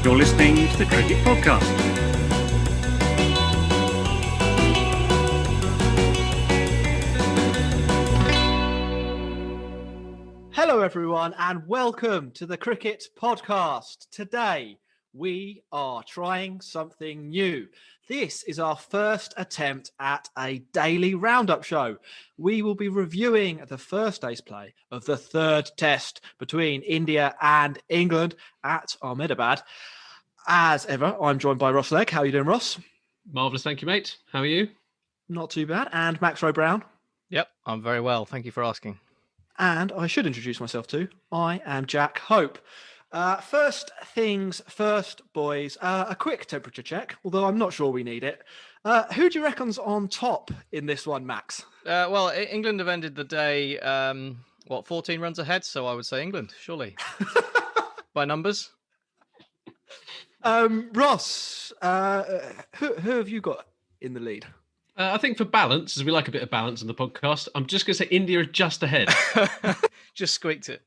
You're listening to the Cricket Podcast. Hello everyone and welcome to the Cricket Podcast. Today we are trying something new. This is our first attempt at a daily roundup show. We will be reviewing the first day's play of the third test between India and England at Ahmedabad. As ever, I'm joined by Ross Legg. How are you doing, Ross? Marvellous, thank you, mate. How are you? Not too bad. And Max Rowe Brown. Yep, I'm very well. Thank you for asking. And I should introduce myself too. I am Jack Hope. First things first, boys. A quick temperature check, although I'm not sure we need it. Who do you reckon's on top in this one, Max? Well, England have ended the day, 14 runs ahead, so I would say England, surely. By numbers? Ross, who have you got in the lead? I think for balance, as we like a bit of balance in the podcast, I'm just going to say India are just ahead. Just squeaked it.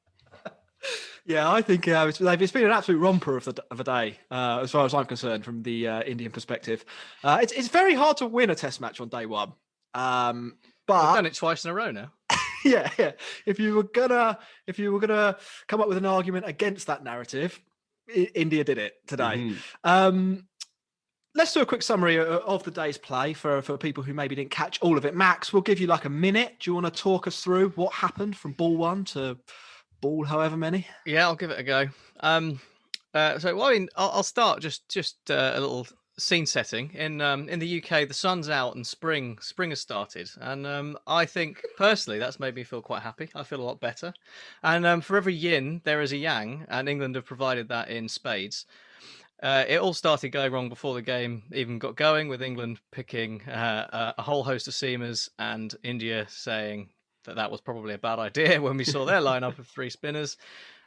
Yeah, I think it's been an absolute romper of a day, as far as I'm concerned, from the Indian perspective. It's very hard to win a Test match on day one, but we've done it twice in a row now. yeah. If you were gonna come up with an argument against that narrative, India did it today. Mm-hmm. Let's do a quick summary of the day's play for people who maybe didn't catch all of it. Max, we'll give you like a minute. Do you want to talk us through what happened from ball one to ball however many? Yeah, I'll give it a go. I'll start just a little scene setting. In the UK, the sun's out and spring has started. And I think, personally, that's made me feel quite happy. I feel a lot better. And for every yin, there is a yang, and England have provided that in spades. It all started going wrong before the game even got going, with England picking a whole host of seamers and India saying that was probably a bad idea when we saw their lineup of three spinners.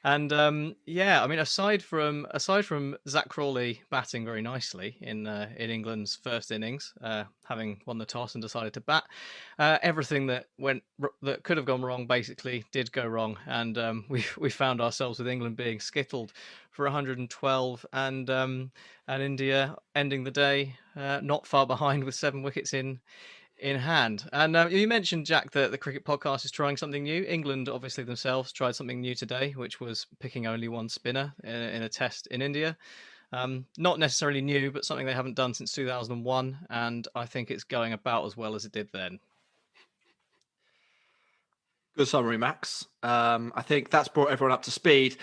And aside from Zach Crawley batting very nicely in England's first innings, having won the toss and decided to bat, everything that could have gone wrong basically did go wrong, and we found ourselves with England being skittled for 112, and India ending the day not far behind with 7 wickets in hand. And you mentioned, Jack, that the Cricket Podcast is trying something new. England, obviously themselves, tried something new today, which was picking only one spinner in a test in India. Not necessarily new, but something they haven't done since 2001, and I think it's going about as well as it did then. Good summary, Max. I think that's brought everyone up to speed.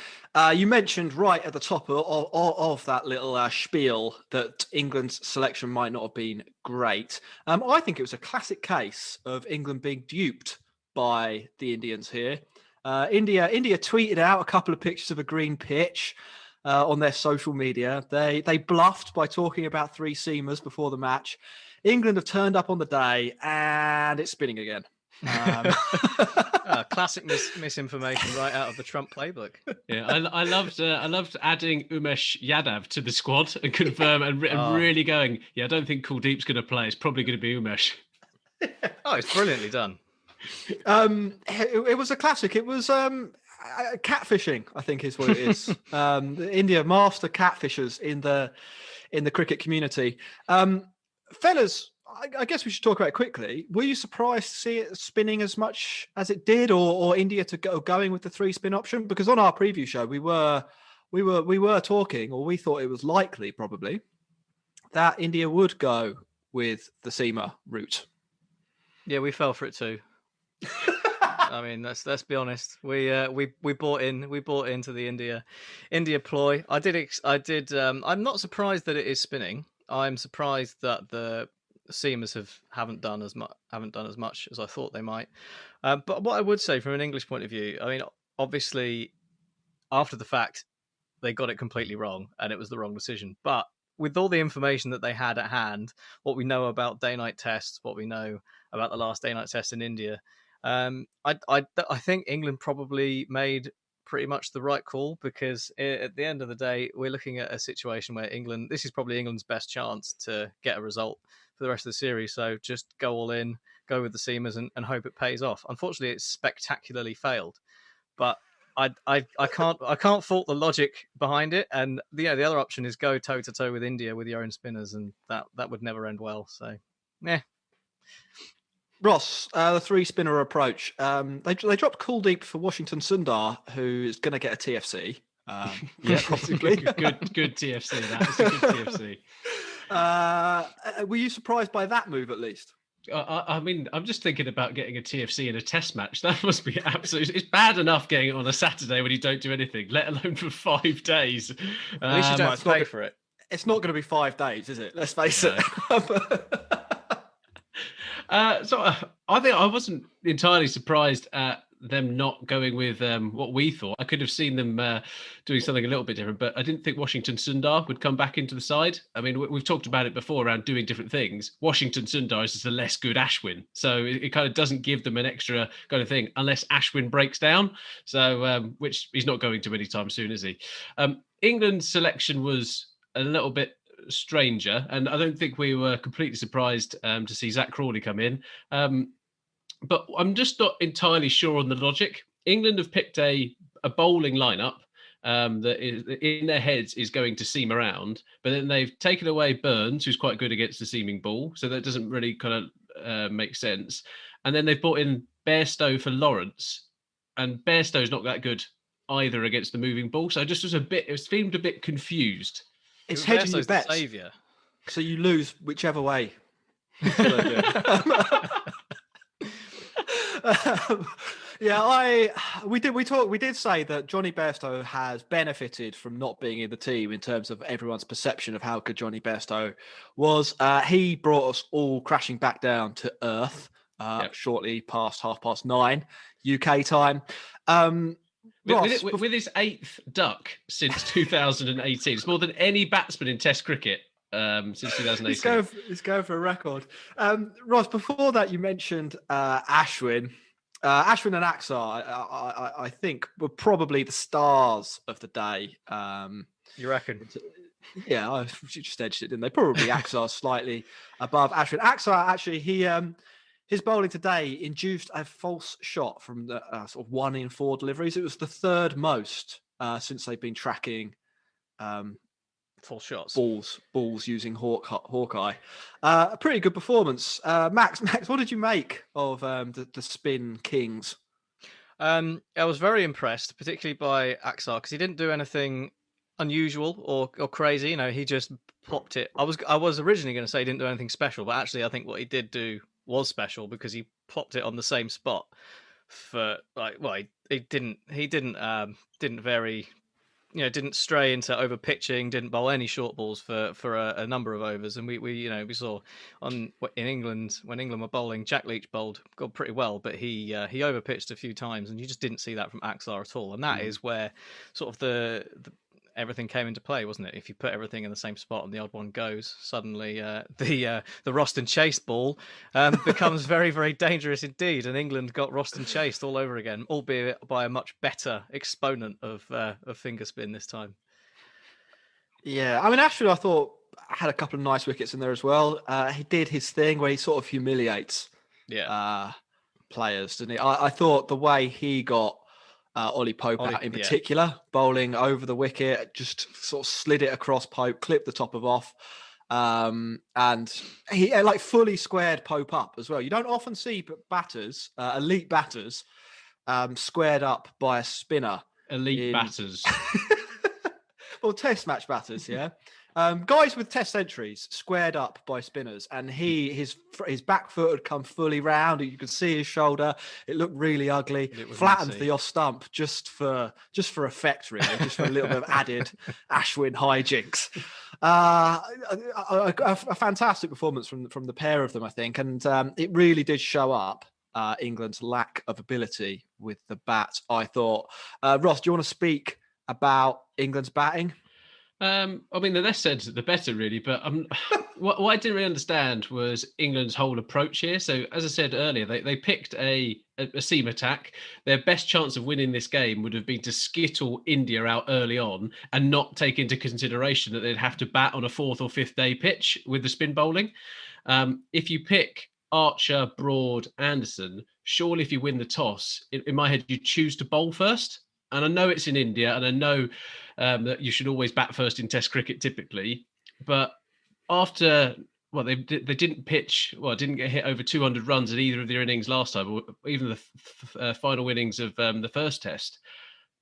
You mentioned right at the top of that little spiel that England's selection might not have been great. I think it was a classic case of England being duped by the Indians here. India tweeted out a couple of pictures of a green pitch on their social media. They bluffed by talking about three seamers before the match. England have turned up on the day and it's spinning again. Classic misinformation right out of the Trump playbook. Yeah, I loved adding Umesh Yadav to the squad and confirm and really going, I don't think Kuldeep's going to play. It's probably going to be Umesh. Oh, it's brilliantly done. It was a classic. It was catfishing, I think is what it is. India master catfishers in the cricket community. Fellas, I guess we should talk about it quickly. Were you surprised to see it spinning as much as it did, or India to going with the 3-spin option? Because on our preview show, we were talking, or we thought it was likely, probably, that India would go with the seamer route. Yeah, we fell for it too. I mean, let's be honest. We bought into the India ploy. I did. I'm not surprised that it is spinning. I'm surprised that the seamers haven't done as much as I thought they might. But what I would say from an English point of view, I mean, obviously, after the fact, they got it completely wrong, and it was the wrong decision. But with all the information that they had at hand, what we know about day-night tests, what we know about the last day-night test in India, I think England probably made pretty much the right call, because at the end of the day, we're looking at a situation where this is probably England's best chance to get a result for the rest of the series. So just go all in, go with the seamers and hope it pays off. Unfortunately, it's spectacularly failed. But I can't fault the logic behind it. And the other option is go toe to toe with India with your own spinners, and that would never end well. So, yeah. Ross, the three spinner approach. They dropped Kuldeep for Washington Sundar, who is going to get a TFC. Yeah, possibly. good TFC. That is a good TFC. Were you surprised by that move at least? I mean, I'm just thinking about getting a TFC in a test match. That must be absolutely. It's bad enough getting it on a Saturday when you don't do anything, let alone for 5 days. At least you don't have to pay for it. It's not going to be 5 days, is it? Let's face it. So I think I wasn't entirely surprised at them not going with what we thought. I could have seen them doing something a little bit different, but I didn't think Washington Sundar would come back into the side. I mean, we've talked about it before around doing different things. Washington Sundar is just a less good Ashwin, so it kind of doesn't give them an extra kind of thing unless Ashwin breaks down. So which he's not going to anytime soon, is he? England's selection was a little bit stranger, and I don't think we were completely surprised to see Zach Crawley come in. But I'm just not entirely sure on the logic. England have picked a bowling lineup that is, in their heads is going to seam around, but then they've taken away Burns, who's quite good against the seaming ball, so that doesn't really kind of make sense. And then they've brought in Bairstow for Lawrence, and Bairstow's not that good either against the moving ball, so I just was it seemed a bit confused. It's hedging your bets, savior, so you lose whichever way. We did say that Johnny Bairstow has benefited from not being in the team in terms of everyone's perception of how good Johnny Bairstow was. He brought us all crashing back down to earth shortly past 9:30 UK time. Ross, with his 8th duck since 2018, it's more than any batsman in Test cricket since 2018. He's going for a record. Ross, before that, you mentioned Ashwin. Ashwin and Axar, I think, were probably the stars of the day. You reckon? Yeah, I just edged it, didn't they? Probably Axar slightly above Ashwin. Axar, actually, his bowling today induced a false shot from the sort of 1 in 4 deliveries. It was the third most since they've been tracking false shots, balls using Hawkeye. A pretty good performance. Max, what did you make of the spin kings? I was very impressed, particularly by Axar, because he didn't do anything unusual or crazy. You know, he just plopped it. I was originally going to say he didn't do anything special, but actually I think what he did do was special because he plopped it on the same spot for he didn't vary, didn't stray into over pitching, didn't bowl any short balls for a number of overs. And we saw in England, when England were bowling, Jack Leach bowled pretty well, but he over pitched a few times, and you just didn't see that from Axar at all. And that is where sort of the everything came into play, wasn't it? If you put everything in the same spot and the odd one goes, suddenly the Roston Chase ball becomes very, very dangerous indeed. And England got Roston chased all over again, albeit by a much better exponent of finger spin this time. Yeah, I mean, Ashwin, I thought, had a couple of nice wickets in there as well. He did his thing where he sort of humiliates players, didn't he? I thought the way he got Ollie Pope out in particular, bowling over the wicket, just sort of slid it across Pope, clipped the top of off, and he fully squared Pope up as well. You don't often see batters, elite batters, squared up by a spinner. Batters. Well, test match batters, yeah. Guys with test centuries squared up by spinners, and his back foot had come fully round. You could see his shoulder. It looked really ugly. Flattened messy. The off stump just for effect, really, just for a little bit of added Ashwin hijinks. A fantastic performance from the pair of them, I think, and it really did show up England's lack of ability with the bat, I thought. Ross, do you want to speak about England's batting? I mean, the less said, the better, really. But what I didn't really understand was England's whole approach here. So, as I said earlier, they picked a seam attack. Their best chance of winning this game would have been to skittle India out early on and not take into consideration that they'd have to bat on a 4th or 5th day pitch with the spin bowling. If you pick Archer, Broad, Anderson, surely if you win the toss, in my head, you choose to bowl first. And I know it's in India, and I know that you should always bat first in Test cricket typically. But after, well, they didn't pitch, well, didn't get hit over 200 runs in either of their innings last time, or even the final innings of the first Test.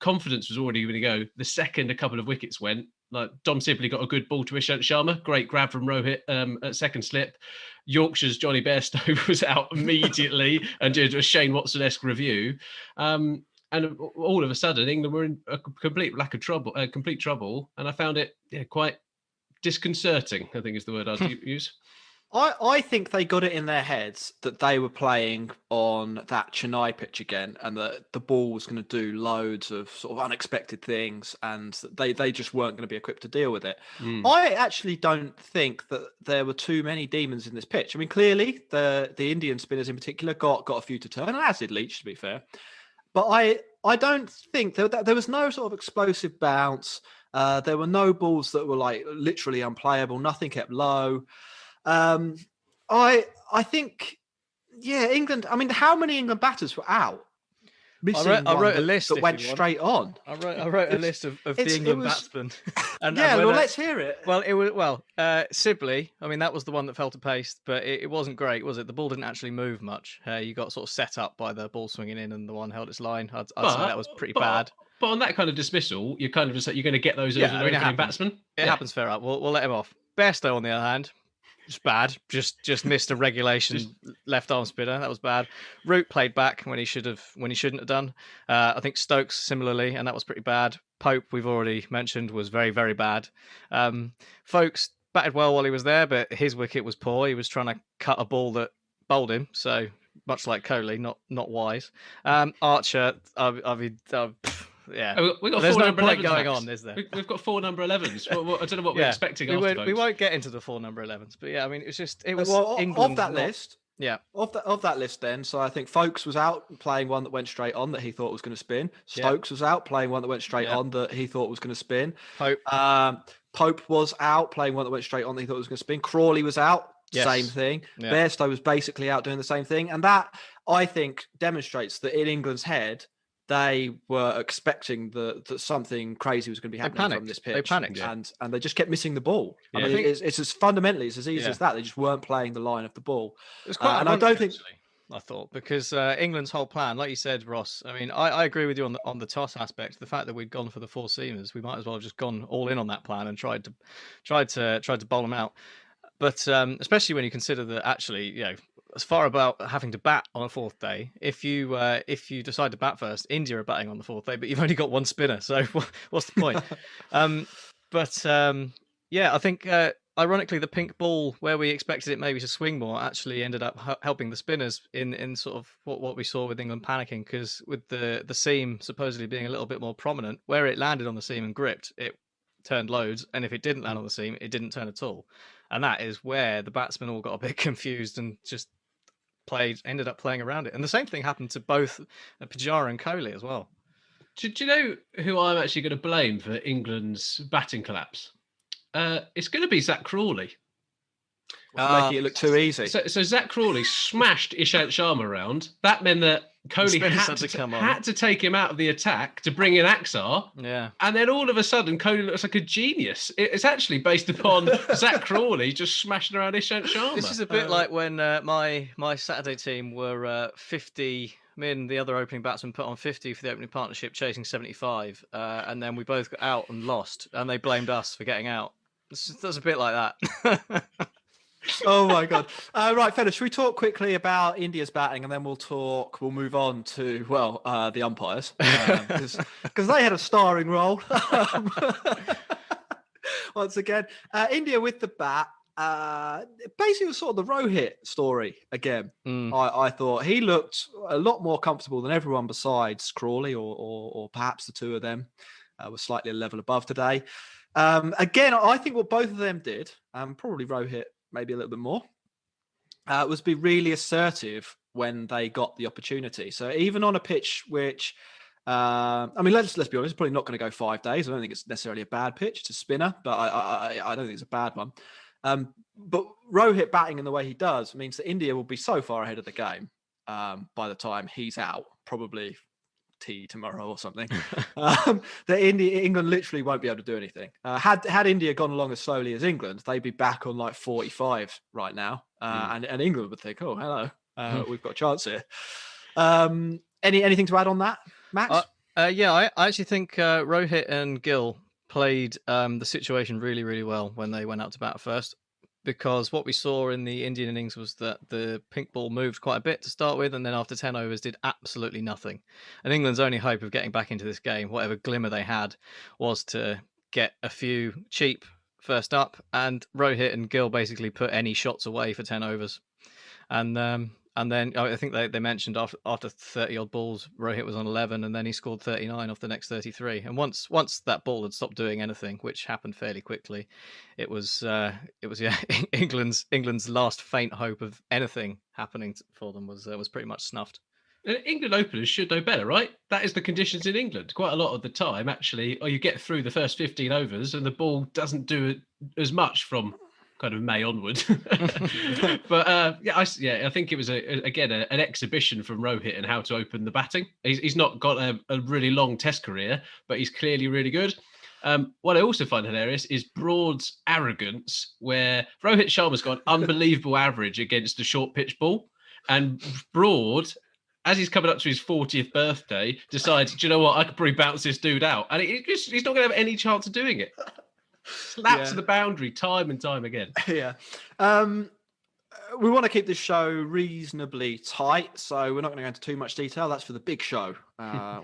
Confidence was already going to go. The second a couple of wickets went, like Dom Sibley got a good ball to Ishant Sharma, great grab from Rohit at second slip. Yorkshire's Johnny Bairstow was out immediately and did a Shane Watson-esque review. And all of a sudden, England were in a complete trouble. And I found it quite disconcerting, I think is the word I'd use. I think they got it in their heads that they were playing on that Chennai pitch again, and that the ball was going to do loads of sort of unexpected things, and they just weren't going to be equipped to deal with it. I actually don't think that there were too many demons in this pitch. I mean, clearly the Indian spinners in particular got a few to turn, and as did Leach, to be fair. But I don't think there was no sort of explosive bounce. There were no balls that were like literally unplayable. Nothing kept low. I think, England. I mean, how many England batters were out? I wrote a list that went straight on. I wrote a list of the England batsmen. Let's hear it. Well, it was Sibley. I mean, that was the one that fell to pace, but it wasn't great, was it? The ball didn't actually move much. You got sort of set up by the ball swinging in, and the one held its line. I'd say that was pretty bad. But on that kind of dismissal, you're kind of just you're going to get those opening batsmen. It happens fair up. We'll let him off. Bairstow, on the other hand, just bad. Just missed a regulation left arm spinner. That was bad. Root played back when he shouldn't have done. I think Stokes similarly, and that was pretty bad. Pope, we've already mentioned, was very, very bad. Folkes batted well while he was there, but his wicket was poor. He was trying to cut a ball that bowled him, so much like Kohli, not wise. Archer, yeah, we got there's four no number point 11s, going Max. on, is there? We've got four number 11s. I don't know what we're expecting after we won't get into the four number 11s, but yeah, I mean, it was England of that list. Yeah, of that list then. So I think Folkes was out playing one that went straight on that he thought was going to spin. Stokes was out playing one that went straight on that he thought was going to spin. Pope was out playing one that went straight on that he thought was going to spin. Crawley was out. Same thing. Yeah. Bairstow was basically out doing the same thing. And that, I think, demonstrates that in England's head, they were expecting that something crazy was going to be happening from this pitch. They panicked. And they just kept missing the ball. Yeah. I mean, it's as fundamentally, it's as easy as that. They just weren't playing the line of the ball. It was quite I don't think... I thought, because England's whole plan, like you said, Ross, I mean, I agree with you on the toss aspect. The fact that we'd gone for the four seamers, we might as well have just gone all in on that plan and tried to bowl them out. But especially when you consider that actually, as far about having to bat on a fourth day, if you decide to bat first, India are batting on the fourth day, but you've only got one spinner, so what's the point? I think ironically the pink ball, where we expected it maybe to swing more, actually ended up helping the spinners in sort of what we saw with England panicking, because with the seam supposedly being a little bit more prominent, where it landed on the seam and gripped, it turned loads, and if it didn't land on the seam, it didn't turn at all. And that is where the batsmen all got a bit confused and just ended up playing around it. And the same thing happened to both Pujara and Kohli as well. Do you know who I'm actually going to blame for England's batting collapse? It's going to be Zach Crawley. Making it look too easy. So Zach Crawley smashed Ishant Sharma around. That meant that Kohli had to take him out of the attack to bring in Axar. Yeah. And then all of a sudden, Kohli looks like a genius. It's actually based upon Zach Crawley just smashing around Ishant Sharma. This is a bit like when my Saturday team were 50. Me and the other opening batsman put on 50 for the opening partnership, chasing 75. And then we both got out and lost. And they blamed us for getting out. That's a bit like that. Oh my god! Right, fellas, should we talk quickly about India's batting, and then we'll move on to the umpires, because they had a starring role once again. India with the bat. Basically, was sort of the Rohit story again. I thought he looked a lot more comfortable than everyone besides Crawley, or perhaps the two of them were slightly a level above today. Again, I think what both of them did, probably Rohit maybe a little bit more, was be really assertive when they got the opportunity. So even on a pitch which, I mean, let's be honest, it's probably not going to go 5 days. I don't think it's necessarily a bad pitch. It's a spinner, but I don't think it's a bad one. But Rohit batting in the way he does means that India will be so far ahead of the game by the time he's out, probably tea tomorrow or something. That England literally won't be able to do anything. Had India gone along as slowly as England, they'd be back on like 45 right now, and England would think, oh, hello, we've got a chance here. Anything to add on that, Max? Yeah, I actually think Rohit and Gill played the situation really, really well when they went out to bat first, because what we saw in the Indian innings was that the pink ball moved quite a bit to start with, and then after 10 overs did absolutely nothing. And England's only hope of getting back into this game, whatever glimmer they had, was to get a few cheap first up, and Rohit and Gill basically put any shots away for 10 overs. And then I think they mentioned after 30 odd balls, Rohit was on 11, and then he scored 39 off the next 33. And once that ball had stopped doing anything, which happened fairly quickly, it was England's last faint hope of anything happening for them was pretty much snuffed. England openers should know better, right? That is the conditions in England. Quite a lot of the time, actually, you get through the first 15 overs and the ball doesn't do as much from kind of May onward. But I think it was an exhibition from Rohit and how to open the batting. He's not got a really long test career, but he's clearly really good. What I also find hilarious is Broad's arrogance, where Rohit Sharma's got an unbelievable average against the short pitch ball, and Broad, as he's coming up to his 40th birthday, decides, do you know what, I could probably bounce this dude out, and he's not going to have any chance of doing it. Slaps to the boundary time and time again. Yeah. We want to keep this show reasonably tight, so we're not going to go into too much detail. That's for the big show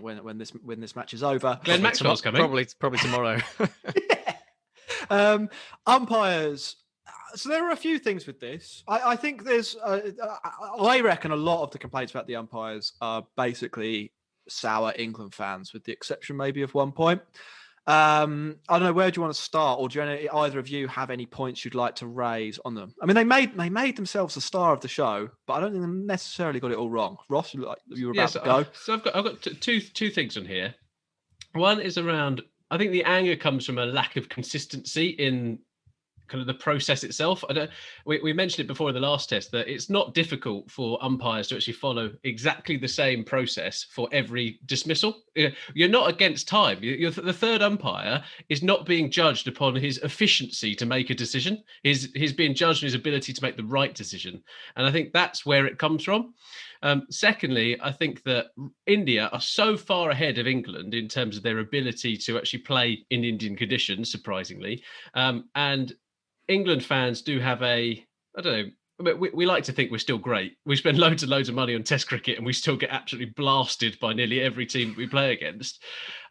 when this match is over. Glenn Maxwell's coming. Probably tomorrow. Yeah. Umpires. So there are a few things with this. I think there's. I reckon a lot of the complaints about the umpires are basically sour England fans, with the exception maybe of one point. I don't know, where do you want to start, or do either of you have any points you'd like to raise on them? I mean, they made themselves the star of the show, but I don't think they necessarily got it all wrong. Ross, you were about to go. So I've got two things on here. One is around, I think the anger comes from a lack of consistency in kind of the process itself. We mentioned it before in the last test that it's not difficult for umpires to actually follow exactly the same process for every dismissal. You're not against time. The third umpire is not being judged upon his efficiency to make a decision. He's being judged on his ability to make the right decision. And I think that's where it comes from. Secondly, I think that India are so far ahead of England in terms of their ability to actually play in Indian conditions, surprisingly. And England fans do have I don't know, we like to think we're still great. We spend loads and loads of money on Test cricket and we still get absolutely blasted by nearly every team we play against.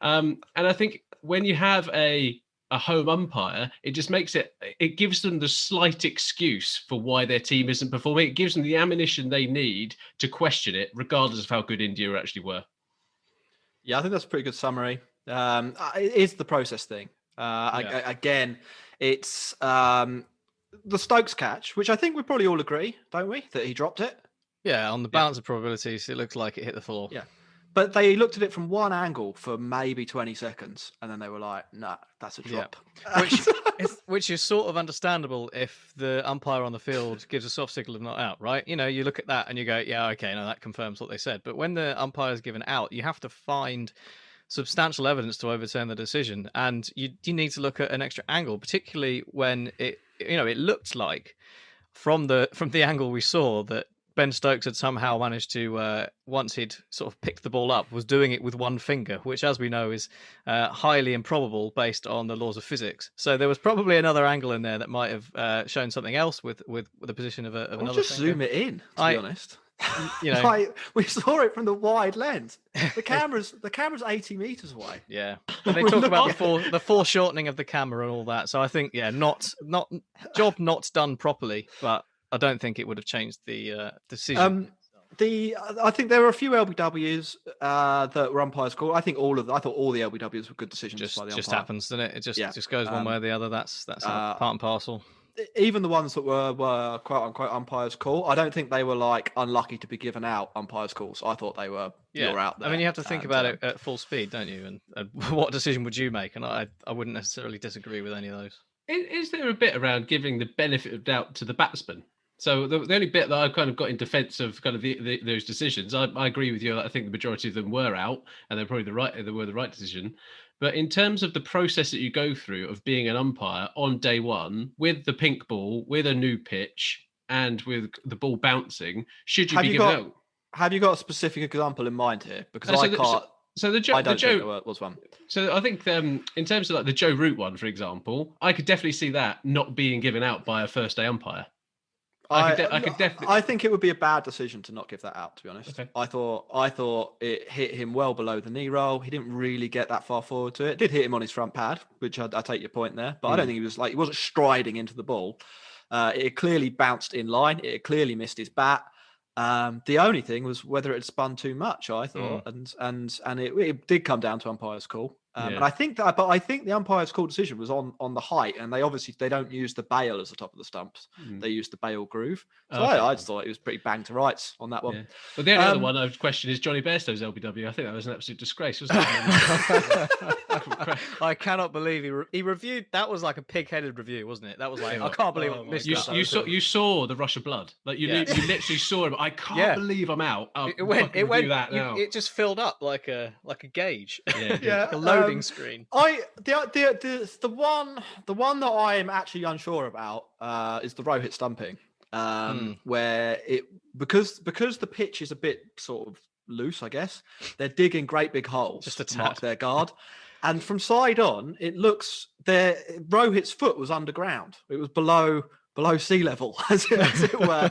And I think when you have a home umpire, it just it gives them the slight excuse for why their team isn't performing. It gives them the ammunition they need to question it, regardless of how good India actually were. Yeah, I think that's a pretty good summary. It is the process thing. Again, it's the Stokes catch, which I think we probably all agree, don't we, that he dropped it? Yeah, on the balance of probabilities, it looks like it hit the floor. Yeah. But they looked at it from one angle for maybe 20 seconds, and then they were like, nah, that's a drop. Yeah. Which is sort of understandable if the umpire on the field gives a soft signal of not out, right? You look at that and you go, yeah, okay, no, that confirms what they said. But when the umpire is given out, you have to find substantial evidence to overturn the decision, and you need to look at an extra angle, particularly when it looked like from the angle we saw that Ben Stokes had somehow managed to, once he'd sort of picked the ball up, was doing it with one finger, which, as we know, is highly improbable based on the laws of physics. So there was probably another angle in there that might have shown something else with the position of another just finger. Zoom it in, to be honest. Like, we saw it from the wide lens. The camera's 80 meters away. Yeah, and they talk about the foreshortening of the camera and all that. So I think, not not done properly, but I don't think it would have changed the decision. I think there were a few LBWs that were umpires called. I thought all the LBWs were good decisions by the umpire. Just happens, doesn't it? It just goes one way or the other. That's part and parcel. Even the ones that were quote unquote umpires call, I don't think they were like unlucky to be given out umpires calls. I thought they were you're out there. I mean, you have to think about it at full speed, don't you? And what decision would you make? And I wouldn't necessarily disagree with any of those. Is there a bit around giving the benefit of doubt to the batsman? So the only bit that I've kind of got in defence of kind of those decisions, I agree with you. I think the majority of them were out, and they're probably they were the right decision. But in terms of the process that you go through of being an umpire on day one with the pink ball, with a new pitch, and with the ball bouncing, should you be given out? Have you got a specific example in mind here? Because I can't. So I don't think there was one. So I think in terms of like the Joe Root one, for example, I could definitely see that not being given out by a first day umpire. I could definitely. I think it would be a bad decision to not give that out. To be honest, okay. I thought it hit him well below the knee roll. He didn't really get that far forward to it. It did hit him on his front pad, which I take your point there. But I don't think he wasn't striding into the ball. It clearly bounced in line. It clearly missed his bat. The only thing was whether it spun too much, I thought, and it did come down to umpire's call. And I think the umpire's call decision was on the height, and they don't use the bail as the top of the stumps. They use the bail groove. So I just thought it was pretty bang to rights on that one. Yeah. But the only other one I've questioned is Johnny Bairstow's LBW. I think that was an absolute disgrace, wasn't it? I cannot believe he reviewed. That was like a pig-headed review, wasn't it? That was like, I can't believe I missed that. You saw the rush of blood. Like you literally saw him. I can't believe I'm out. It went. It just filled up like a gauge. Yeah. A loading screen. The one that I am actually unsure about is the row hit stumping, where because the pitch is a bit sort of loose, I guess they're digging great big holes just to mark their guard, and from side on it looks their Rohit's foot was underground. It was below sea level, as it were.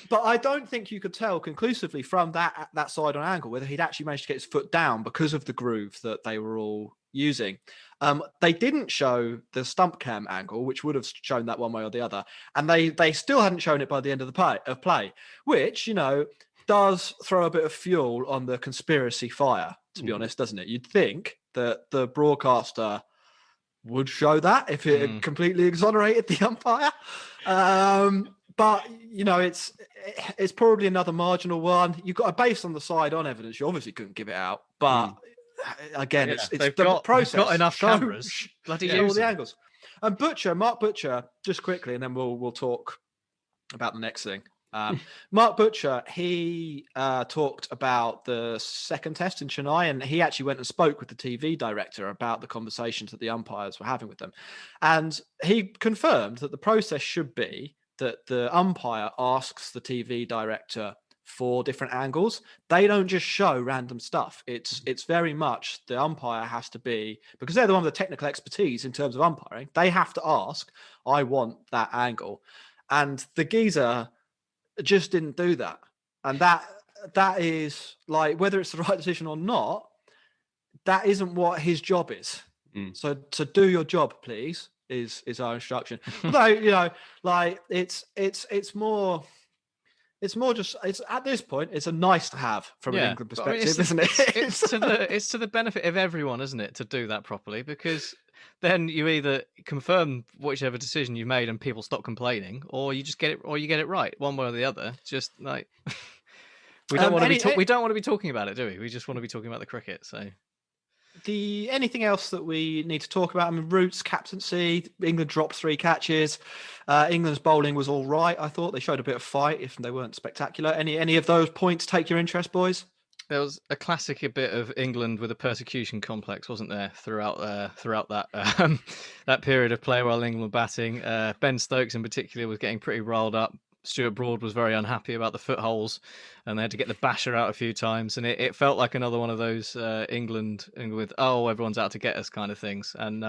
But I don't think you could tell conclusively from that side on angle whether he'd actually managed to get his foot down because of the groove that they were all using. They didn't show the stump cam angle, which would have shown that one way or the other, and they still hadn't shown it by the end of the play, which does throw a bit of fuel on the conspiracy fire. To be honest, doesn't it? You'd think that the broadcaster would show that if it had completely exonerated the umpire. But it's probably another marginal one. You've got based on the side on evidence. You obviously couldn't give it out, but again, it's the process. They've got enough cameras. Bloody all the angles. And Mark Butcher, just quickly, and then we'll talk about the next thing. Mark Butcher, he talked about the second test in Chennai, and he actually went and spoke with the TV director about the conversations that the umpires were having with them, and he confirmed that the process should be that the umpire asks the TV director for different angles. They don't just show random stuff. It's very much the umpire has to be, because they're the one with the technical expertise in terms of umpiring, they have to ask, I want that angle. And the geezer just didn't do that. And that is like, whether it's the right decision or not, that isn't what his job is. So to do your job, please, is our instruction. Although, it's more just, it's at this point, it's a nice to have from an England perspective, isn't it? It's to the benefit of everyone, isn't it, to do that properly, because then you either confirm whichever decision you made and people stop complaining, or you just get it, or you get it right, one way or the other. Just like we don't want to be talking about it, do we? We just want to be talking about the cricket. So anything else that we need to talk about? I mean, Root's captaincy. England dropped 3 catches. England's bowling was all right. I thought they showed a bit of fight, if they weren't spectacular. Any of those points take your interest, boys? There was a classic bit of England with a persecution complex, wasn't there, throughout that that period of play while England were batting. Ben Stokes in particular was getting pretty riled up. Stuart Broad was very unhappy about the footholes, and they had to get the basher out a few times. And it felt like another one of those England with, everyone's out to get us kind of things. And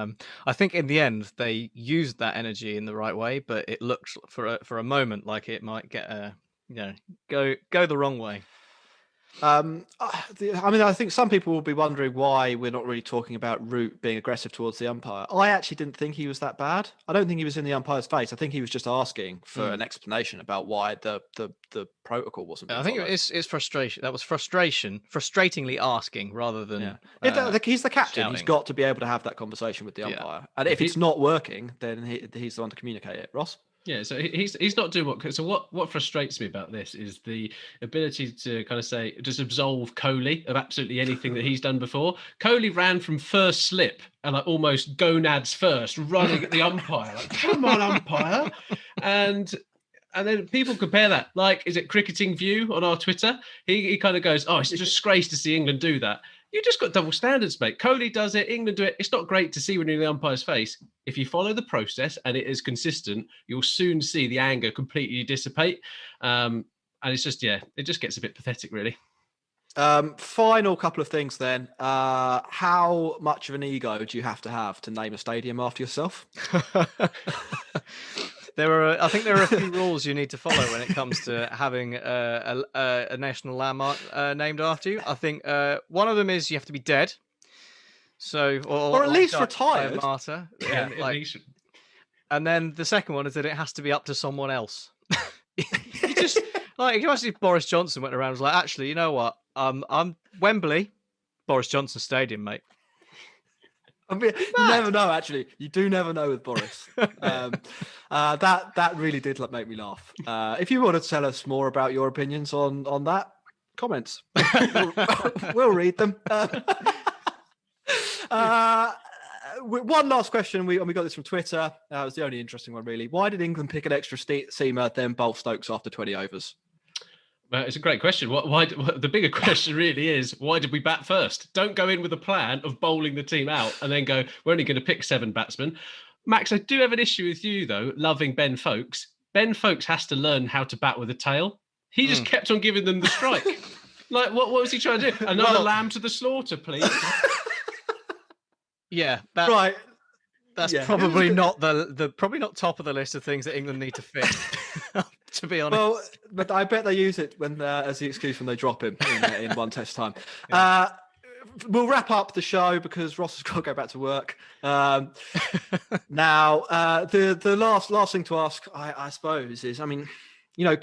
I think in the end they used that energy in the right way, but it looked for a moment like it might get go the wrong way. I think some people will be wondering why we're not really talking about Root being aggressive towards the umpire. I actually didn't think he was that bad. I don't think he was in the umpire's face. I think he was just asking for an explanation about why the protocol wasn't being followed. It's frustration. That was frustratingly asking rather than he's the captain. shouting. He's got to be able to have that conversation with the umpire. And if it's not working, then he's the one to communicate it. Ross? Yeah, so he's not doing what frustrates me about this is the ability to kind of say, just absolve Kohli of absolutely anything that he's done before. Kohli ran from first slip and like almost gonads first, running at the umpire. Like, come on, umpire. And And then people compare that. Like, is it Cricketing View on our Twitter? He kind of goes, it's a disgrace to see England do that. You just got double standards, mate. Kohli does it, England do it. It's not great to see when you're in the umpire's face. If you follow the process and it is consistent, you'll soon see the anger completely dissipate. And it's just, it just gets a bit pathetic, really. Final couple of things then. How much of an ego do you have to name a stadium after yourself? I think there are a few rules you need to follow when it comes to having a national landmark named after you. I think one of them is you have to be dead. So, or at least retired. Martyr. Yeah, at least. And then the second one is that it has to be up to someone else. You just like, you imagine if Boris Johnson went around and was like, actually, you know what? I'm Wembley, Boris Johnson Stadium, mate. I mean, you never know. Actually, you do never know with Boris. That really did make me laugh. If you want to tell us more about your opinions on that, comments. We'll read them. One last question. We got this from Twitter. It was the only interesting one, really. Why did England pick an extra seamer, then bowl Stokes after 20 overs? Well, it's a great question. The bigger question really is, why did we bat first? Don't go in with a plan of bowling the team out and then go, we're only going to pick 7 batsmen. Max, I do have an issue with you, though, loving Ben Foakes. Ben Foakes has to learn how to bat with a tail. He just kept on giving them the strike. Like, what was he trying to do? Another lamb to the slaughter, please. Yeah. Right. That's probably not probably not top of the list of things that England need to fix. To be honest. Well, but I bet they use it when as the excuse when they drop him in one test time. We'll wrap up the show because Ross has got to go back to work. Now, the last thing to ask, I suppose, is, I mean,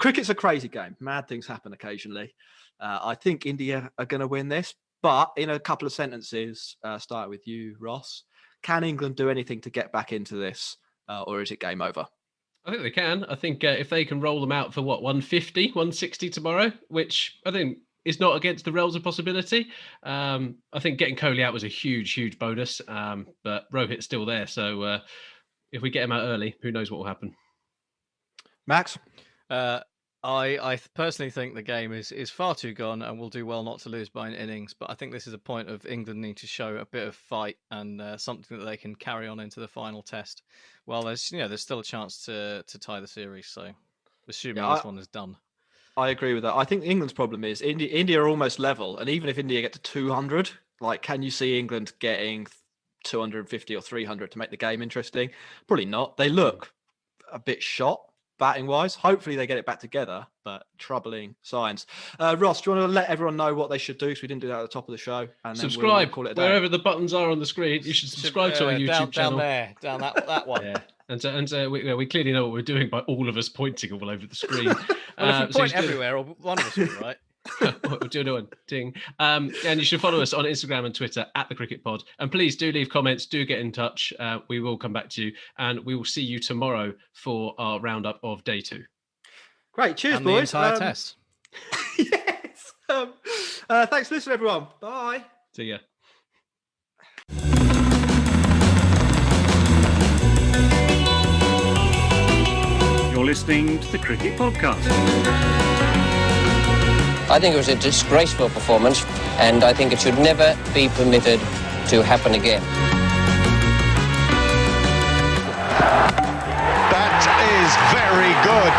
cricket's a crazy game. Mad things happen occasionally. I think India are going to win this, but in a couple of sentences, start with you, Ross. Can England do anything to get back into this, or is it game over? I think they can. I think if they can roll them out for 150, 160 tomorrow, which I think is not against the realms of possibility. I think getting Kohli out was a huge, huge bonus, but Rohit's still there. So if we get him out early, who knows what will happen? Max? I personally think the game is far too gone and will do well not to lose by an innings. But I think this is a point of England need to show a bit of fight and something that they can carry on into the final test. Well, there's still a chance to tie the series. So assuming this one is done. I agree with that. I think England's problem is India are almost level. And even if India get to 200, can you see England getting 250 or 300 to make the game interesting? Probably not. They look a bit shot batting wise. Hopefully they get it back together, but troubling signs. Ross, do you want to let everyone know what they should do? Because we didn't do that at the top of the show. And subscribe. We'll call it a day. Wherever the buttons are on the screen, you should subscribe to our YouTube channel. Down that one. Yeah. And we clearly know what we're doing by all of us pointing all over the screen. Well, if we point everywhere, or one of us will be right. We'll do another one. Ding. And you should follow us on Instagram and Twitter @thecricketpod. And please do leave comments. Do get in touch. We will come back to you, and we will see you tomorrow for our roundup of day 2. Great. Cheers, and boys. The entire test. Yes. Thanks for listening, everyone. Bye. See ya. You're listening to the Cricket Podcast. I think it was a disgraceful performance, and I think it should never be permitted to happen again. That is very good.